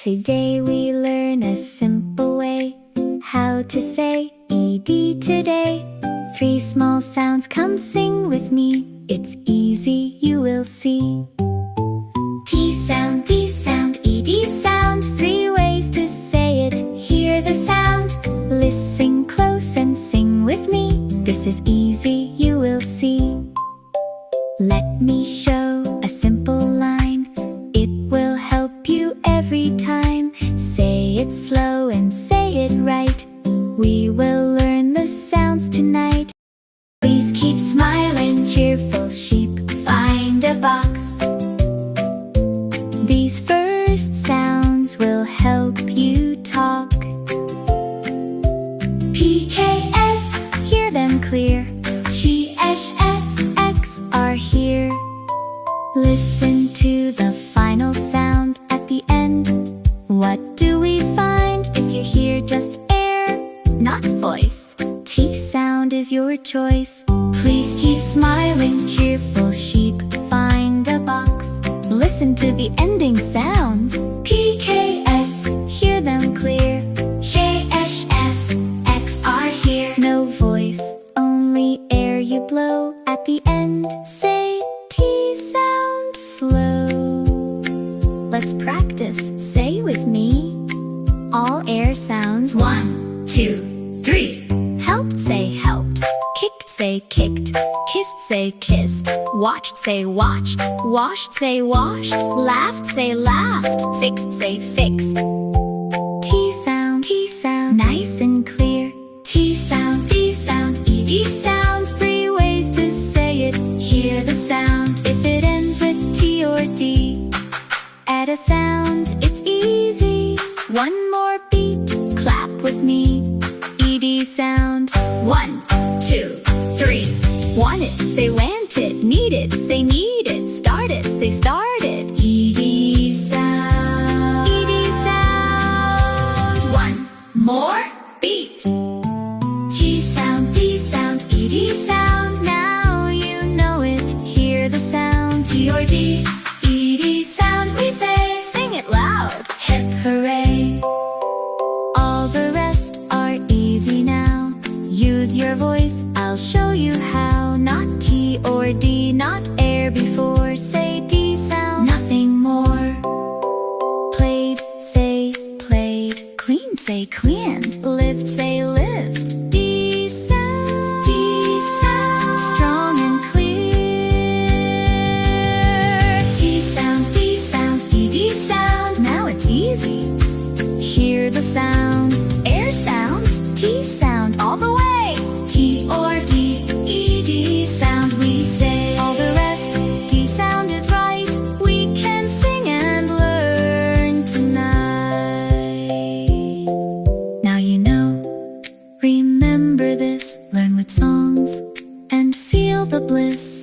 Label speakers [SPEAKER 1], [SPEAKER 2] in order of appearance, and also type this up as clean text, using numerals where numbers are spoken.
[SPEAKER 1] Today we learn a simple way how to say ED today. 3 small sounds, come sing with me. It's easy, you will see. T sound, D sound, ED sound. 3 ways to say it, hear the sound. Listen close and sing with me. This is easy, you will see. Let me show a simple line. It will help you every time. Say it slow and say it right. We will learn the sounds tonight. Please keep smiling, cheerful sheep. Find a box. These first sounds will help you talk. PKS, hear them clear. GSFX are here. Listen to the final sound at the end. What do we find if you hear just air, not voice? T sound is your choice. Please keep smiling, cheerful sheep. Find a box. Listen to the ending sounds. PKS, hear them clear. JSFX are here. No voice, only air you blow. At the end, say T sound slow. Let's practice, say with me. All air sounds. 1, 2, 3. Helped, say helped. Kicked, say kicked. Kissed, say kissed. Watched, say watched. Washed, say washed. Laughed, say laughed. Fixed, say fixed. T sound, nice and clear. T sound, D sound, ED sound. 3 ways to say it, hear the sound. If it ends with T or D, add a sound, it's easy. One more beat, clap with me. ED sound. 1, 2, 3. Want it, say want it. Need it, say need it. Start it, say start it. ED sound. ED sound. One more beat. T sound, D sound, ED sound. Now you know it, hear the sound. T or D, ED sound we say. Sing it loud, hip hooray. All the rest are easy now. Use your voice, I'll show you how. Not T or D, not air before. Say D sound, nothing more. Played, say played. Clean, say cleaned. Lift, say lived. D sound, D sound. Strong and clear. T sound, D sound, ED sound. Now it's easy, hear the sound. Air sounds, T sound all the way. T or D, ED sound we say. All the rest, D sound is right. We can sing and learn tonight. Now you know, remember this. Learn with songs and feel the bliss.